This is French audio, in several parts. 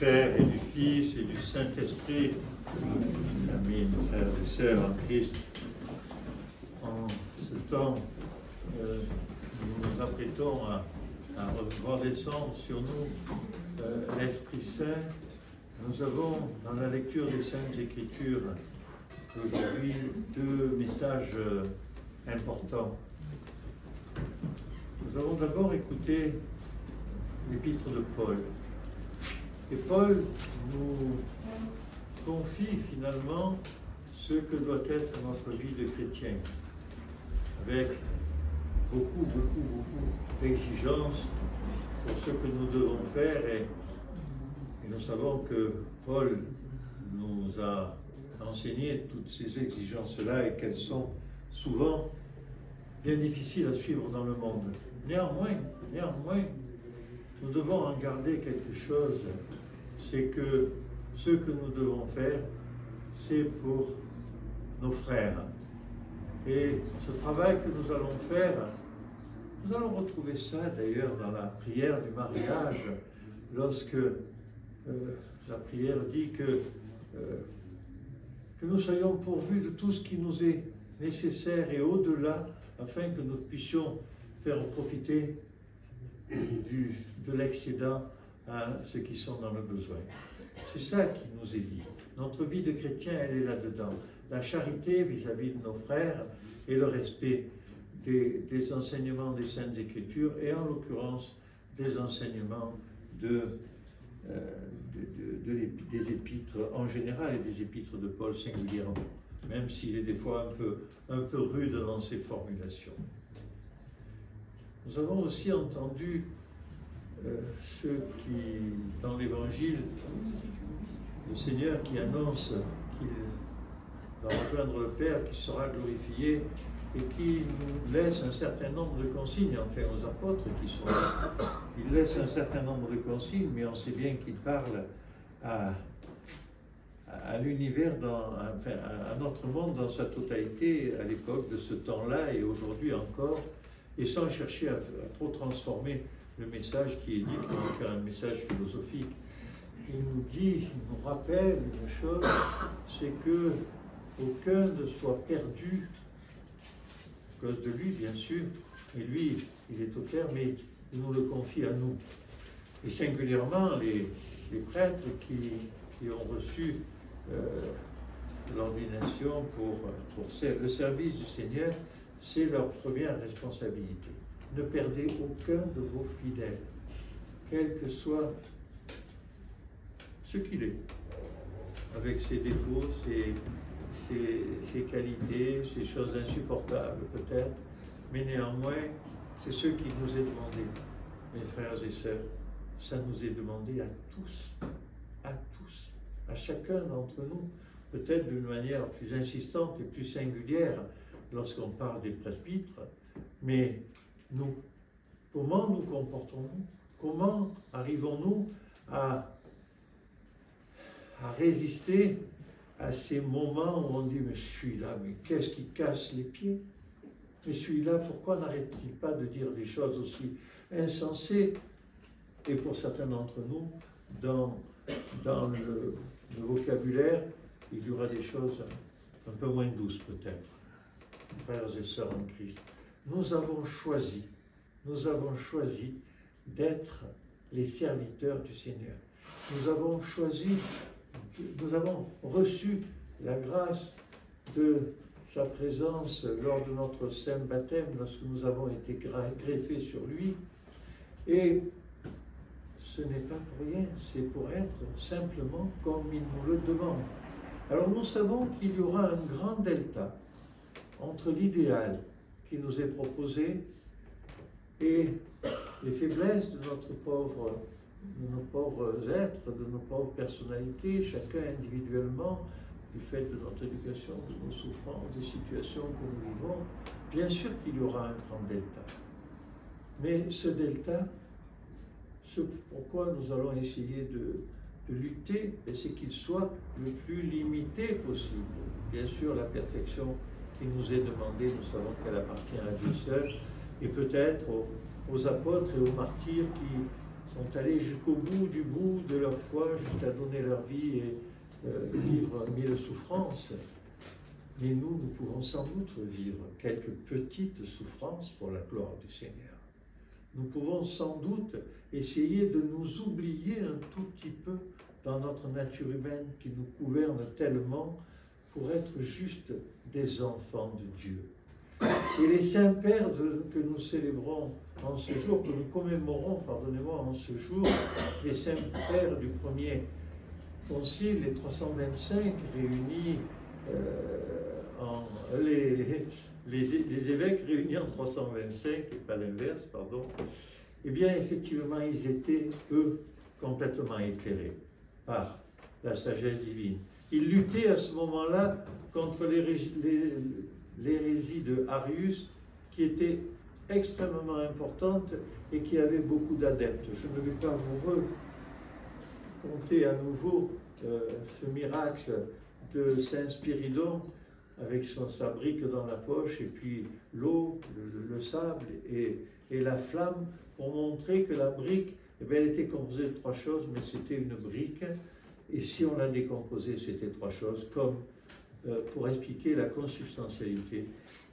Père et du Fils et du Saint-Esprit. Amen, frères et sœurs en Christ. En ce temps, nous nous apprêtons à voir descendre sur nous l'Esprit Saint. Nous avons, dans la lecture des Saintes Écritures, aujourd'hui, deux messages importants. Nous avons d'abord écouté l'épître de Paul. Et Paul nous confie finalement ce que doit être notre vie de chrétien, avec beaucoup d'exigences pour ce que nous devons faire. Et nous savons que Paul nous a enseigné toutes ces exigences-là et qu'elles sont souvent bien difficiles à suivre dans le monde. Néanmoins, nous devons en garder quelque chose, c'est que ce que nous devons faire, c'est pour nos frères. Et ce travail que nous allons faire, nous allons retrouver ça d'ailleurs dans la prière du mariage, lorsque la prière dit que nous soyons pourvus de tout ce qui nous est nécessaire et au-delà, afin que nous puissions faire profiter de l'excédent à ceux qui sont dans le besoin. C'est ça qui nous est dit. Notre vie de chrétien, elle est là-dedans. La charité vis-à-vis de nos frères et le respect des enseignements des Saintes Écritures et en l'occurrence des enseignements des épîtres en général et des épîtres de Paul singulièrement, même s'il est des fois un peu rude dans ses formulations. Nous avons aussi entendu ceux qui, dans l'Évangile, le Seigneur qui annonce qu'il va rejoindre le Père, qui sera glorifié, et qui nous laisse un certain nombre de consignes, enfin aux apôtres qui sont là. Il laisse un certain nombre de consignes, mais on sait bien qu'il parle à l'univers, à notre monde dans sa totalité, à l'époque de ce temps-là et aujourd'hui encore, et sans chercher à trop transformer le message qui est dit, qui veut faire un message philosophique. Il nous dit, il nous rappelle une chose, c'est que aucun ne soit perdu, à cause de lui bien sûr, et lui il est au clair, mais il nous le confie à nous. Et singulièrement les prêtres qui ont reçu l'ordination pour le service du Seigneur, c'est leur première responsabilité. Ne perdez aucun de vos fidèles, quel que soit ce qu'il est, avec ses défauts, ses qualités, ses choses insupportables peut-être, mais néanmoins, c'est ce qui nous est demandé, mes frères et sœurs. Ça nous est demandé à tous, à chacun d'entre nous, peut-être d'une manière plus insistante et plus singulière lorsqu'on parle des presbytres, mais nous, comment nous comportons-nous? Comment arrivons-nous à résister à ces moments où on dit « mais celui-là, mais qu'est-ce qui casse les pieds? Mais celui-là, pourquoi n'arrête-t-il pas de dire des choses aussi insensées ?» Et pour certains d'entre nous, dans le vocabulaire, il y aura des choses un peu moins douces peut-être. Frères et sœurs en Christ, nous avons choisi d'être les serviteurs du Seigneur. Nous avons reçu la grâce de sa présence lors de notre saint baptême, lorsque nous avons été greffés sur lui. Et ce n'est pas pour rien, c'est pour être simplement comme il nous le demande. Alors nous savons qu'il y aura un grand delta entre l'idéal qui nous est proposé et les faiblesses de nos pauvres êtres, de nos pauvres personnalités, chacun individuellement, du fait de notre éducation, de nos souffrances, des situations que nous vivons. Bien sûr qu'il y aura un grand delta. Mais ce delta, ce pourquoi nous allons essayer de lutter, c'est qu'il soit le plus limité possible. Bien sûr, la perfection qui nous est demandée, nous savons qu'elle appartient à Dieu seul, et peut-être aux apôtres et aux martyrs qui sont allés jusqu'au bout de leur foi, jusqu'à donner leur vie et vivre mille souffrances. Mais nous pouvons sans doute vivre quelques petites souffrances pour la gloire du Seigneur. Nous pouvons sans doute essayer de nous oublier un tout petit peu dans notre nature humaine qui nous gouverne tellement pour être juste des enfants de Dieu. Et les saints pères que nous célébrons en ce jour, que nous commémorons, pardonnez-moi, en ce jour, les saints pères du premier concile, les 325 réunis les évêques réunis en 325, et pas l'inverse, pardon, eh bien, effectivement, ils étaient, eux, complètement éclairés par la sagesse divine. Ils luttaient à ce moment-là contre l'hérésie de Arius, qui était extrêmement importante et qui avait beaucoup d'adeptes. Je ne vais pas vous raconter à nouveau ce miracle de Saint Spiridon, avec sa brique dans la poche, et puis l'eau, le sable et la flamme, pour montrer que la brique, eh bien, elle était composée de trois choses, mais c'était une brique, et si on la décomposait, c'était trois choses, comme pour expliquer la consubstantialité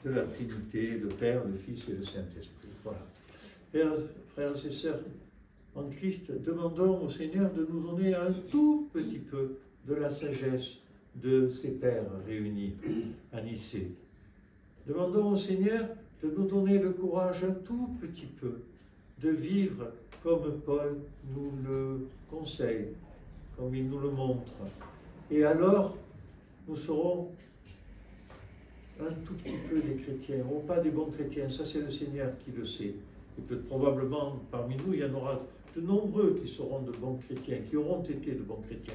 de la Trinité, le Père, le Fils et le Saint-Esprit. Voilà. Frères et sœurs en Christ, demandons au Seigneur de nous donner un tout petit peu de la sagesse de ces pères réunis à Nicée. Demandons au Seigneur de nous donner le courage un tout petit peu de vivre comme Paul nous le conseille, comme il nous le montre. Et alors, nous serons un tout petit peu des chrétiens, ou pas des bons chrétiens, ça c'est le Seigneur qui le sait. Et peut-être probablement parmi nous, il y en aura de nombreux qui seront de bons chrétiens, qui auront été de bons chrétiens.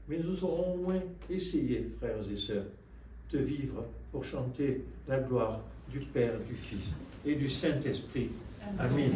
Mais nous aurons au moins essayé, frères et sœurs, de vivre pour chanter la gloire du Père, du Fils et du Saint-Esprit. Amen.